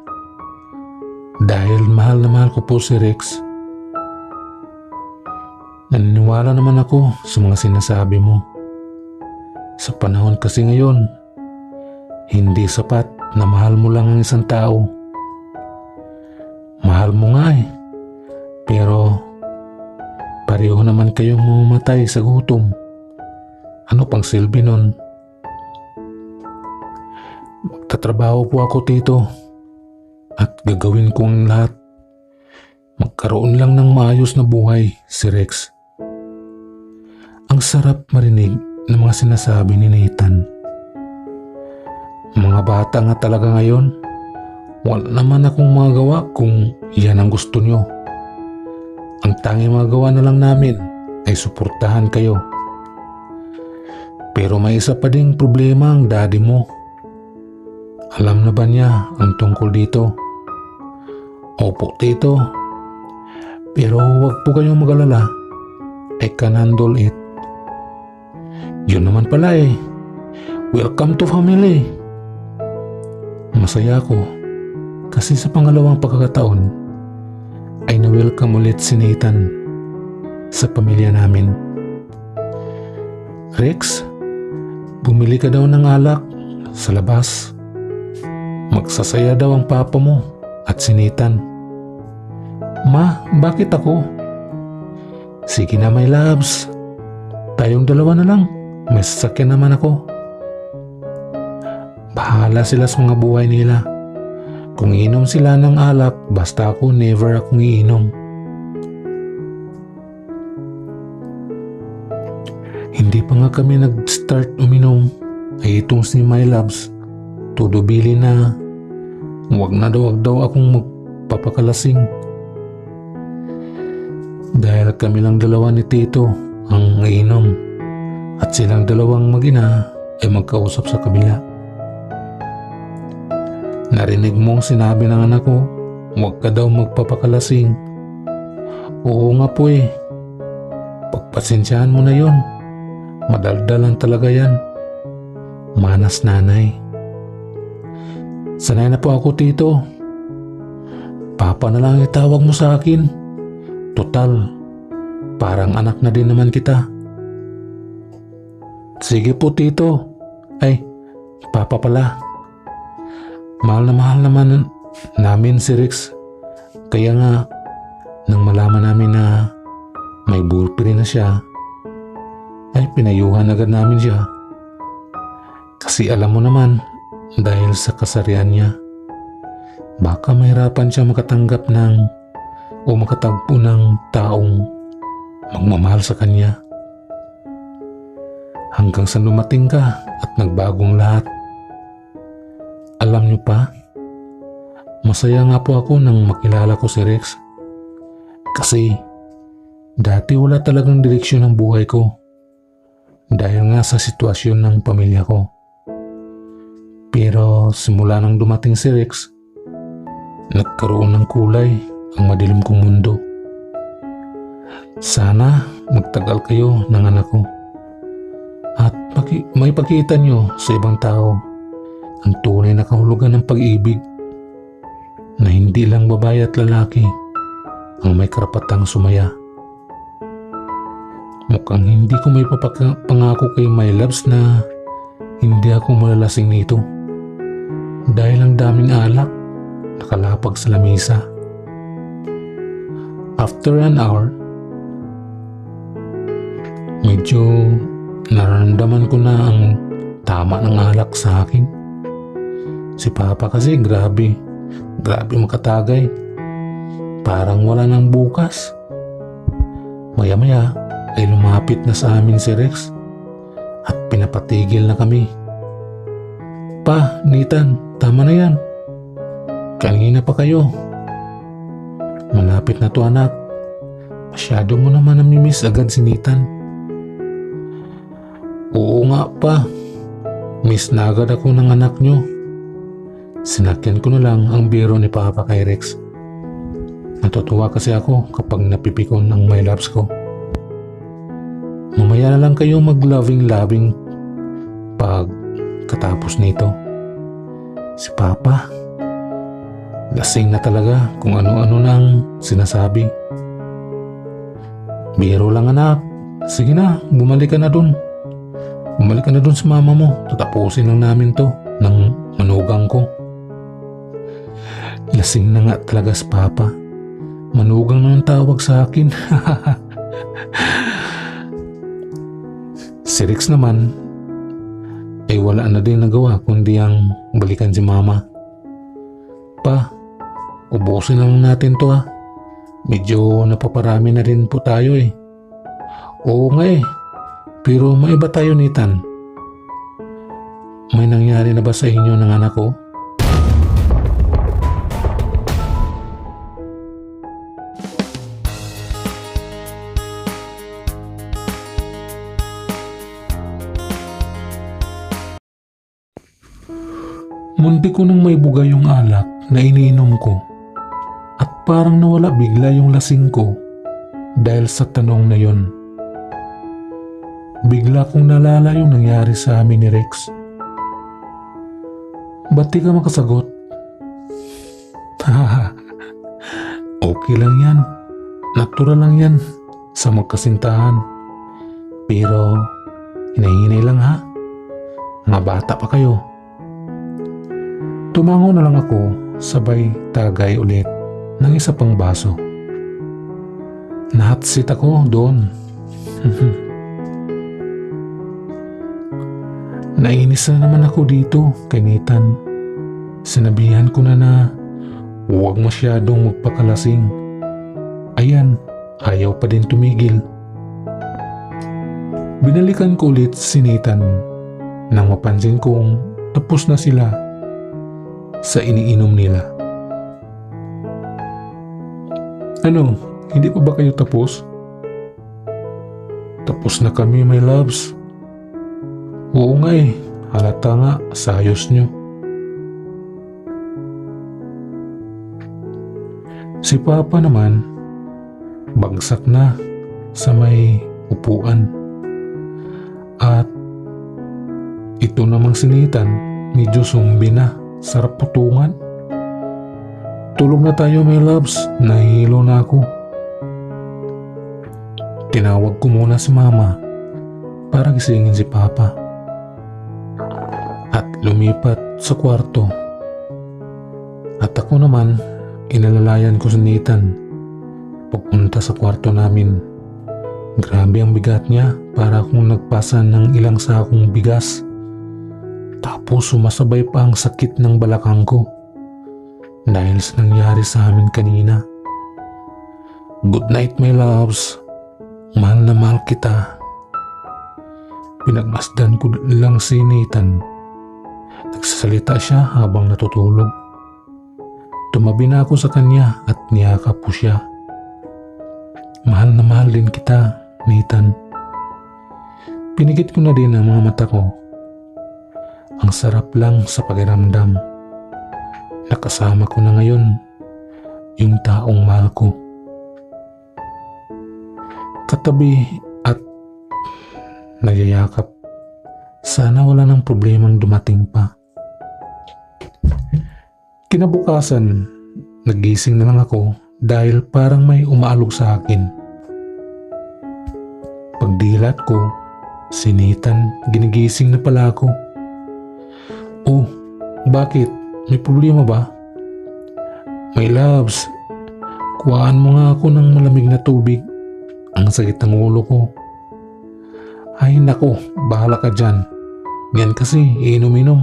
dahil mahal na mahal ko po si Rex. Naniniwala naman ako sa mga sinasabi mo. Sa panahon kasi ngayon, hindi sapat na mahal mo lang ang isang tao. Mahal mo nga pero pareho naman kayong mamamatay sa gutom. Ano pang silbi nun? Magtatrabaho po ako, Tito, at gagawin ko ang lahat. Magkaroon lang ng maayos na buhay si Rex. Ang sarap marinig ng mga sinasabi ni Nathan. Mga bata nga talaga ngayon, wala naman akong magawa kung yan ang gusto nyo. Ang tanging magawa na lang namin ay suportahan kayo. Pero may isa pa ding problema ang daddy mo. Alam na ba niya ang tungkol dito? Opo, Tito. Pero huwag po kayong mag-alala. I can handle it. Yun naman pala Welcome to family. Masaya ako kasi sa pangalawang pagkakataon ay na-welcome ulit si Nathan sa pamilya namin. Rex, bumili ka daw ng alak sa labas. Magsasaya daw ang papa mo at si Nathan. Ma, bakit ako? Sige na, my loves. Tayong dalawa na lang. May sasakyan naman ako. Bahala sila sa mga buhay nila. Kung iinom sila ng alak, basta ako never akong iinom. Hindi pa nga kami nag-start uminom ay itong si my loves tudubili na wag daw akong magpapakalasing. Dahil kami lang dalawa ni Tito ang iinom at silang dalawang mag-ina ay magkausap sa kabila. Narinig mong sinabi ng anak ko, huwag ka daw magpapakalasing. Oo nga po Pagpasensyahan mo na yon. Madaldalan talaga yan. Manas nanay. Sanay na po ako, Tito. Papa na lang itawag mo sa akin. Total, parang anak na din naman kita. Sige po, Tito. Ay, Papa pala. Mahal naman namin si Rex. Kaya nga, nang malaman namin na may burpee na siya, ay pinayuhan agad namin siya. Kasi alam mo naman, dahil sa kasarian niya, baka mahirapan siya makatanggap o makatagpo ng taong magmamahal sa kanya. Hanggang sa lumating ka at nagbagong lahat. Alam niyo pa, masaya nga po ako nang makilala ko si Rex. Kasi dati wala talagang direksyon ng buhay ko dahil nga sa sitwasyon ng pamilya ko. Pero simula nang dumating si Rex, nagkaroon ng kulay ang madilim kong mundo. Sana magtagal kayo ng anak ko at may pakita nyo sa ibang tao ang tunay na kahulugan ng pag-ibig na hindi lang babae at lalaki ang may karapatang sumaya. Mukhang hindi ko may pangako kay my loves na hindi ako malalasing nito dahil ang daming alak nakalapag sa lamesa. After an hour, medyo nararamdaman ko na ang tama ng alak sa akin. Si Papa kasi grabe makatagay. parang wala nang bukas. Maya-maya ay lumapit na sa amin si Rex at pinapatigil na kami. Pa, Nathan, tama na yan. Kanina pa kayo. Malapit na to anak. Masyado mo naman namimiss agad si Nathan. Oo nga pa. Miss na agad ako ng anak nyo. Sinakyan ko na lang ang biro ni Papa kay Rex. Natutuwa kasi ako kapag napipikon ang my loves ko. Mamaya na lang kayo mag-loving-loving pag katapos nito. Si Papa, lasing na talaga kung ano-ano nang sinasabi. Biro lang anak. Sige na, bumalik ka na dun. Bumalik ka na dun sa mama mo. Tatapusin lang namin to ng manugang ko. Lasing na nga talaga si Papa. Manugang na ang tawag sa akin. Si Rex naman ay wala na din nagawa kundi ang balikan si mama. Pa, ubusin lang natin to Medyo napaparami na rin po tayo eh. Oo nga eh. Pero maiba tayo Nathan. May nangyari na ba sa inyo ng anak ko? Munti ko nang may buga yung alak na iniinom ko at parang nawala bigla yung lasing ko dahil sa tanong na yon. Bigla kong nalala yung nangyari sa amin ni Rex. Ba't di ka makasagot? Okay lang yan. Natural lang yan sa magkasintahan. Pero hinahinay lang ha. Mga bata pa kayo. Tumango na lang ako, sabay tagay ulit ng isa pang baso. Nahatsit ako doon. Nainis na naman ako dito kay Nathan. Sinabihan ko na huwag masyadong magpakalasing. Ayan, ayaw pa din tumigil. Binalikan ko ulit si Nathan nang mapansin kong tapos na sila sa iniinom nila. Ano, hindi pa ba kayo tapos? Tapos na kami, my loves. Oo nga eh, halata nga sa ayos nyo. Si Papa naman, bagsak na sa may upuan. At ito namang si Nathan, medyo sumbi na. Sarap putungan. Tulog na tayo, my loves. Nahihilo na ako. Tinawag ko muna si Mama para gisingin si Papa. At lumipat sa kwarto. At ako naman, inalalayan ko si Nathan pagpunta sa kwarto namin. Grabe ang bigat niya, para akong nagpasan ng ilang sakong bigas. Tapos sumasabay pa ang sakit ng balakang ko dahil sa nangyari sa amin kanina. Good night, my loves. Mahal na mahal kita. Pinagmasdan ko lang si Nathan. Nagsasalita siya habang natutulog. Tumabi na ako sa kanya at niyakap ko siya. Mahal na mahal din kita, Nathan. Pinigit ko na din ang mga mata ko. Ang sarap lang sa pakiramdam. Nakasama ko na ngayon yung taong mahal ko. Katabi at nagyayakap. Sana wala nang problemang dumating pa. Kinabukasan, nagising na lang ako dahil parang may umaalog sa akin. Pagdilat ko, si Nathan, ginigising na pala ako. Oh, bakit? May problema ba? My loves, kuhaan mo nga ako ng malamig na tubig. Ang sakit ng ulo ko. Ay nako, bahala ka dyan. Yan kasi, inom-inom.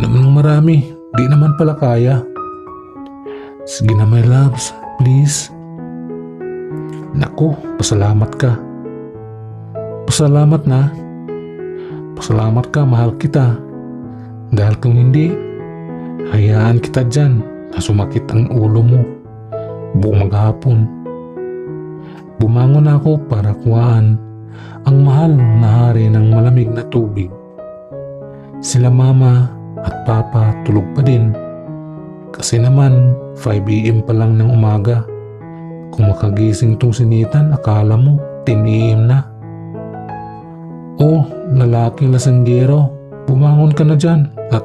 Inom ng marami, di naman pala kaya. Sige na my loves, Please. Naku, pasalamat ka. Pasalamat na. Pasalamat ka, mahal kita. Dahil kung hindi, hayaan kita dyan na sumakit ang ulo mo buong maghapon. Bumangon ako para kuhaan ang mahal na hari ng malamig na tubig. Sila mama at papa tulog pa din. Kasi naman 5 AM pa lang ng umaga. Kung makagising tong sinitan, akala mo 10 AM na. Oh, lalaking lasanggero, bumangon ka na dyan at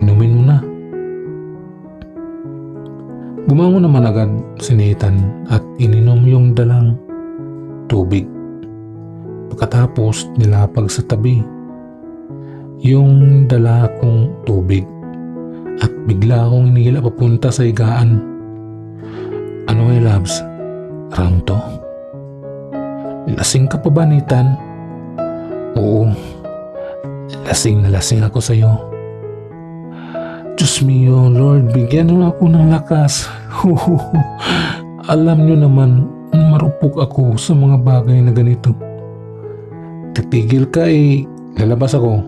inumin mo na. Bumangon naman agad sinitan at ininom yung dalang tubig. Pagkatapos nilapag sa tabi yung dala kong tubig at bigla akong inihila papunta sa higaan. Ano loves? Round to? Lasing ka pa ba, Nathan? Oo, lasing na lasing ako sa'yo. Diyos mio, Lord, bigyan mo ako ng lakas. Alam nyo naman, marupok ako sa mga bagay na ganito. Titigil ka lalabas ako.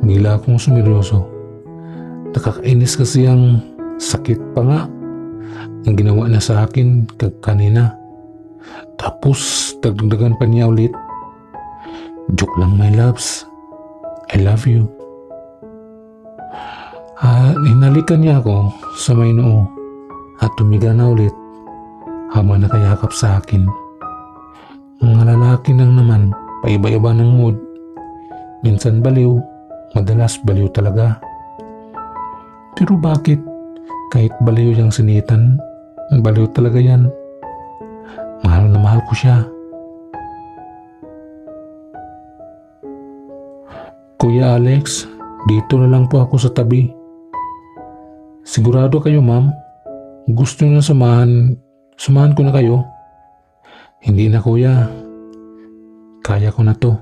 Bigla akong sumiryoso. Nakakainis kasi ang sakit pa nga ang ginawa na sa akin kanina. Tapos dagdagan pa niya ulit. Joke lang, my loves. I love you. Hinalikan niya ako sa may noo at tumiga na ulit habang nakayakap sa akin. Mga lalaki lang naman, paiba-iba ng mood. Minsan baliw, madalas baliw talaga. Pero bakit? Kahit baliw yung sinitan, baliw talaga yan. Mahal na mahal ko siya. Kuya Alex, dito na lang po ako sa tabi. Sigurado kayo, ma'am? Gusto niyo samahan ko na kayo? Hindi na, kuya. Kaya ko na to.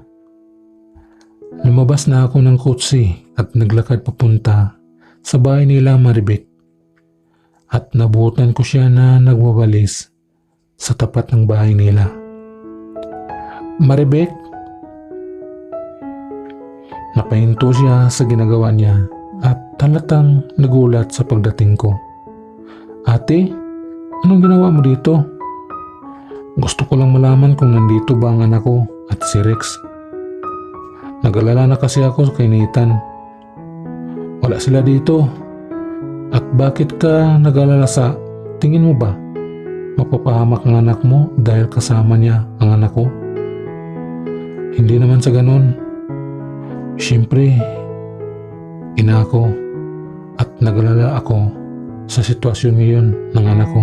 Lumabas na ako ng kotse at naglakad papunta sa bahay nila Maribek. At nabutan ko siya na nagwawalis sa tapat ng bahay nila. Maribek? Napahinto siya sa ginagawa niya at halatang nagulat sa pagdating ko. Ate, anong ginawa mo dito? Gusto ko lang malaman kung nandito ba ang anak ko at si Rex. Nag-alala na kasi ako kay Nathan. Wala sila dito. At bakit ka nag-alala sa tingin mo ba? Mapapahamak ang anak mo dahil kasama niya ang anak ko? Hindi naman sa ganon. Siyempre, ina ako at nag-alala ako sa sitwasyon ngayon ng anak ko.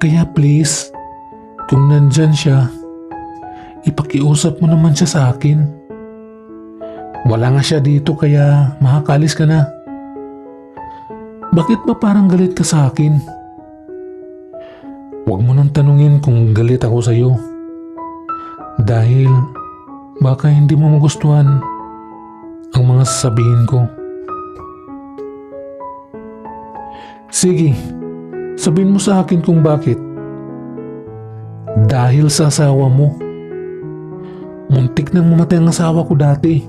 Kaya please, kung nandyan siya, ipakiusap mo naman siya sa akin. Wala nga siya dito kaya makakalis ka na. Bakit ba parang galit ka sa akin? Huwag mo nang tanungin kung galit ako sa'yo. Dahil baka hindi mo magustuhan ang mga sasabihin ko. Sige, sabihin mo sa akin kung bakit. Dahil sa asawa mo. Muntik nang mamatay ang asawa ko dati.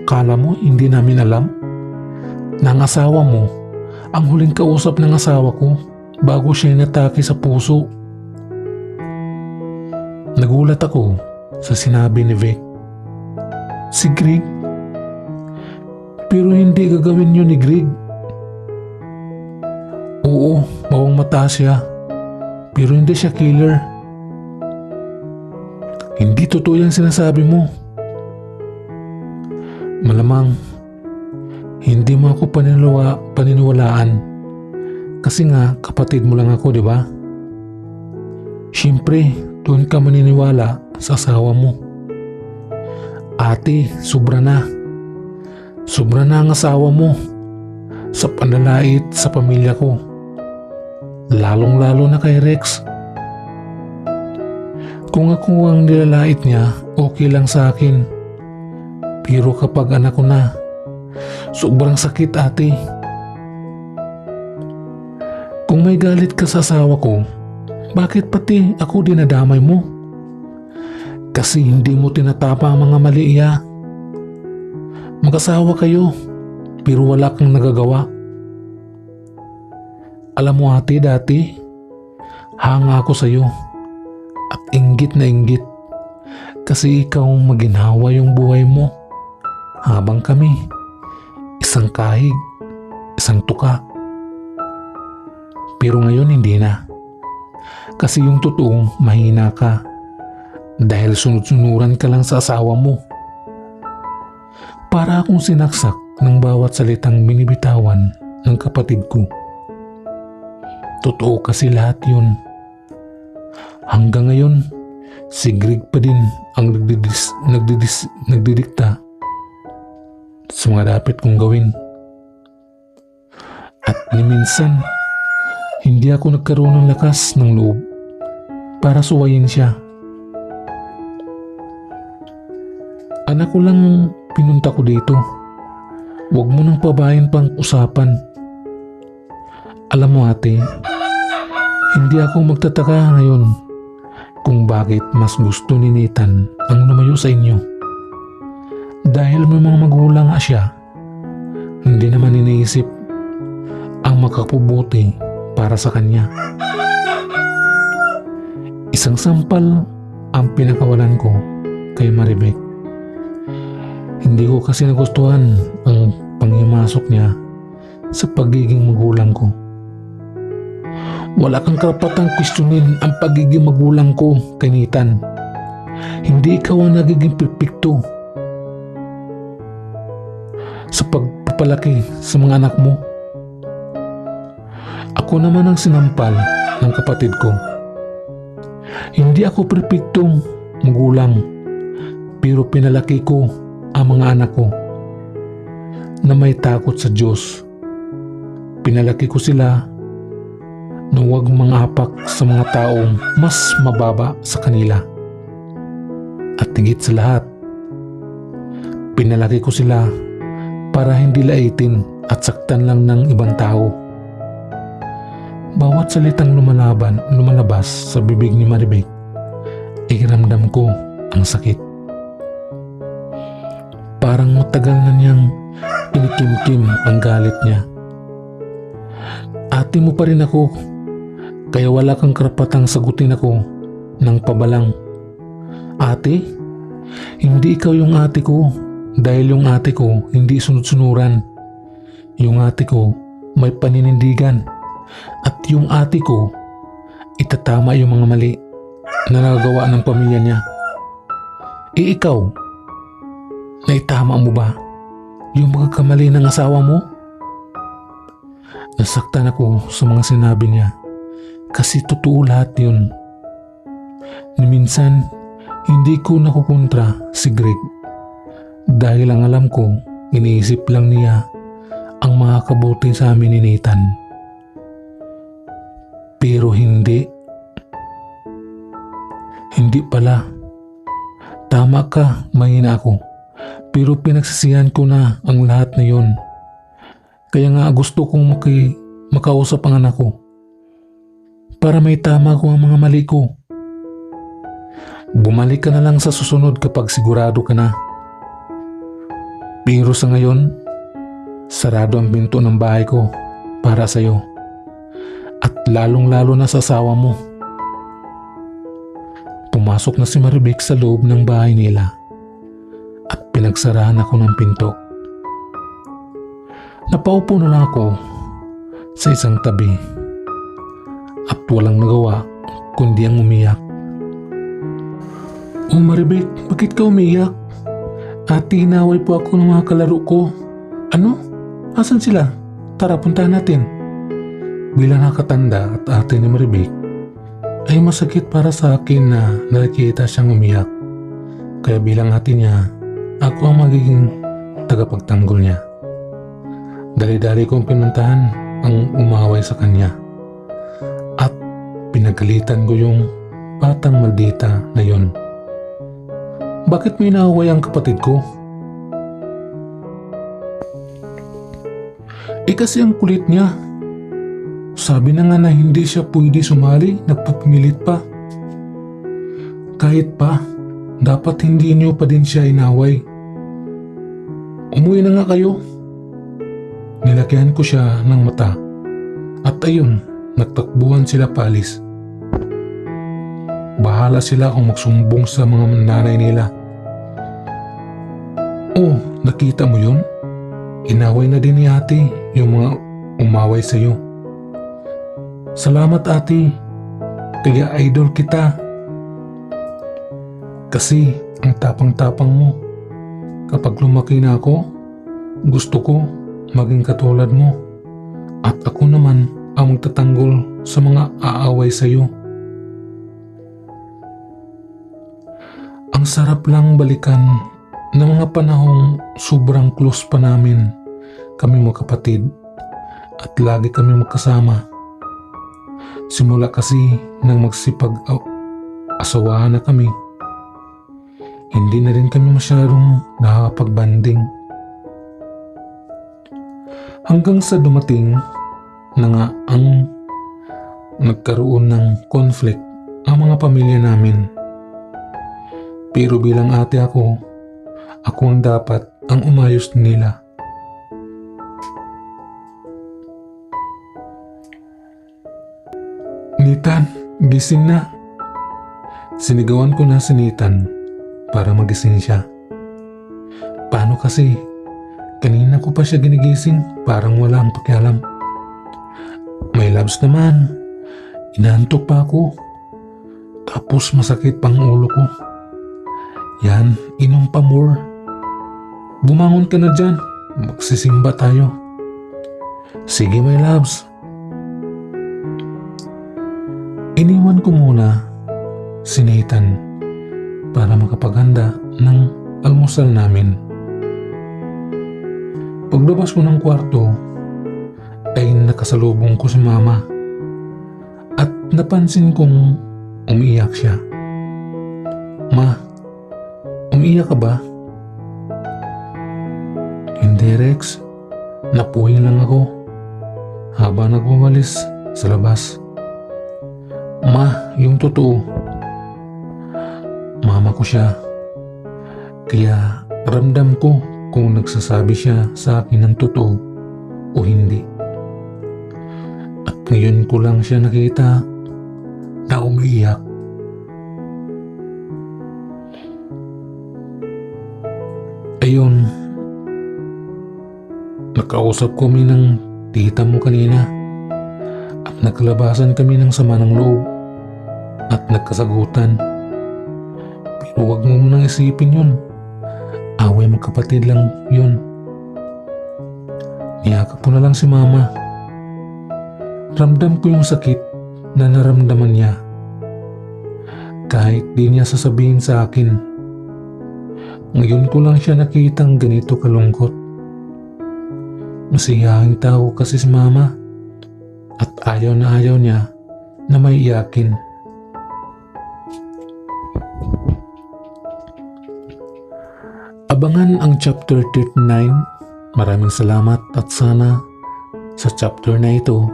Kala mo hindi namin alam na ang asawa mo ang huling kausap ng asawa ko bago siya inatake sa puso. Nagulat ako sa sinabi ni Vic. Si Greg? Pero hindi gagawin yun ni Greg. Oo, mawang mata siya. Pero hindi siya killer. Hindi totoo yung sinasabi mo. Malamang, hindi mo ako paniniwalaan. Kasi nga, kapatid mo lang ako, di ba? Siyempre, doon ka maniniwala sa asawa mo. Ate, sobra na. Sobra na ang asawa mo sa panlalait sa pamilya ko. Lalong-lalo na kay Rex. Kung ako ang nilalait niya, okay lang sa akin. Pero kapag anak ko na, sobrang sakit, ate. Kung may galit ka sa asawa ko, bakit pati ako dinadamay mo? Kasi hindi mo tinatapa ang mga mali niya. Mag-asawa kayo, pero wala kang nagagawa. Alam mo ate, dati, hanga ako sa'yo at inggit na inggit kasi ikaw maginhawa yung buhay mo habang kami, isang kahig, isang tuka. Pero ngayon hindi na. Kasi yung totoong mahina ka dahil sunod-sunuran ka lang sa asawa mo. Para akong sinaksak ng bawat salitang binibitawan ng kapatid ko. Totoo kasi lahat yun. Hanggang ngayon, si Greg pa din ang nagdidikta sa mga dapat kong gawin. At ni minsan, hindi ako nagkaroon ng lakas ng loob para suwayin siya. Anak ko lang pinunta ko dito. Huwag mo nang pabayan pang usapan. Alam mo ate, hindi ako magtataka ngayon kung bakit mas gusto ni Nathan ang lumayo sa inyo. Dahil may mga magulang nga siya, hindi naman iniisip ang makapubuti para sa kanya. Isang sampal ang pinakawalan ko kay Maribek. Hindi ko kasi nagustuhan ang panghimasok niya sa pagiging magulang ko. Wala kang karapatang questionin ang pagiging magulang ko kay Nathan. Hindi ikaw ang nagiging perpekto sa pagpapalaki sa mga anak mo. Ako naman ang sinampal ng kapatid ko. Hindi ako perpektong magulang, pero pinalaki ko ang mga anak ko na may takot sa Diyos. Pinalaki ko sila na huwag mangapak sa mga taong mas mababa sa kanila. At higit sa lahat, pinalaki ko sila para hindi laitin at saktan lang ng ibang tao. Bawat salitang lumalabas sa bibig ni Maribek, ramdam ko ang sakit. Parang matagal na niyang kinikimkim ang galit niya. Ate mo pa rin ako, kaya wala kang karapatang sagutin ako ng pabalang. Ate, hindi ikaw yung ate ko dahil yung ate ko hindi sunod-sunuran. Yung ate ko may paninindigan at yung ate ko itatama yung mga mali na nagagawa ng pamilya niya. Ikaw, naitama mo ba yung mga kamali ng asawa mo? Nasaktan ako sa mga sinabi niya kasi totoo lahat yun. Minsan, hindi ko nakukontra si Greg dahil ang alam ko, iniisip lang niya ang makakabuti sa amin ni Nathan. Pero hindi. Hindi pala. Tama ka, mahina ako. Pero pinagsisihan ko na ang lahat na yun. Kaya nga gusto kong makausap ang anak ko para may tama ko ang mga mali ko. Bumalik ka na lang sa susunod kapag sigurado ka na. Pero sa ngayon, sarado ang pinto ng bahay ko para sa'yo at lalong-lalo na sa asawa mo. Pumasok na si Maribek sa loob ng bahay nila at pinagsarahan ako ng pinto. Napaupo na lang ako sa isang tabi at walang nagawa kundi ang umiyak. Oh Maribek, bakit ka umiyak? Ate, inaway po ako ng mga kalaro ko. Ano? Asan sila? Tara, puntahan natin. Bilang nakatanda at ate ni Maribek, ay masakit para sa akin na nakikita siyang umiyak. Kaya bilang ate niya, ako ang magiging tagapagtanggol niya. Dali-dali kong pinuntahan ang umaway sa kanya at pinagalitan ko yung batang maldita na yun. Bakit may naaway ang kapatid ko? Kasi ang kulit niya. Sabi na nga na hindi siya pwede sumali, nagpupumilit pa. Kahit pa, dapat hindi niyo pa din siya inaway. Umuwi na nga kayo. Nilagyan ko siya ng mata. At ayun, nagtakbuhan sila paalis. Bahala sila kung magsumbong sa mga nanay nila. Oh, nakita mo yun? Inaway na din ni ate yung mga umaway sa'yo. Salamat ate, kaya idol kita. Kasi ang tapang-tapang mo. Kapag lumaki na ako, gusto ko maging katulad mo. At ako naman ang magtatanggol sa mga aaway sa'yo. Ang sarap lang balikan ng mga panahong sobrang close pa namin kami mga kapatid at lagi kami magkasama. Simula kasi nang magsipag-asawahan na kami, hindi na rin kami masyadong nakakapag-banding. Hanggang sa dumating na nga ang nagkaroon ng conflict ang mga pamilya namin. Pero bilang ate ako ang dapat ang umayos nila. Nitan, gising na. Sinigawan ko na si Nitan para magising siya. Paano kasi? Kanina ko pa siya ginigising, parang wala ang pakialam. May labs naman. Inaantok pa ako. Tapos masakit pang ulo ko. Yan, inom pa more. Bumangon ka na dyan. Magsisimba tayo. Sige my loves. Iniwan ko muna si Nathan para makapaghanda ng almusal namin. Paglabas ko ng kwarto ay nakasalubong ko si mama at napansin kong umiiyak siya. Ma, umiiyak ka ba? Hindi Rex, napuhin lang ako habang nagwawalis sa labas. Ma, yung totoo. Mama ko siya. Kaya ramdam ko kung nagsasabi siya sa akin ng totoo o hindi. At ngayon ko lang siya nakita na umiiyak. Ayun, nakausap kami ng tita mo kanina at naglabasan kami ng sama ng loob at nagkasagutan. Pero huwag mo munang isipin yun. Away magkapatid lang yun. Niyakap ko na lang si mama. Ramdam ko yung sakit na naramdaman niya. Kahit di niya sasabihin sa akin. Ngayon ko lang siya nakitang ganito kalungkot. Masiyahing tao kasi si mama at ayaw na ayaw niya na may iyakin. Abangan ang chapter 39. Maraming salamat at sana sa chapter na ito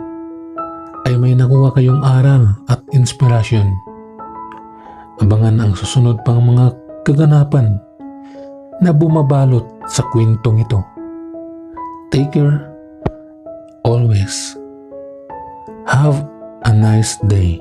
ay may nakuha kayong aral at inspirasyon. Abangan ang susunod pang mga kaganapan na bumabalot sa kwentong ito. Take care always. Have a nice day.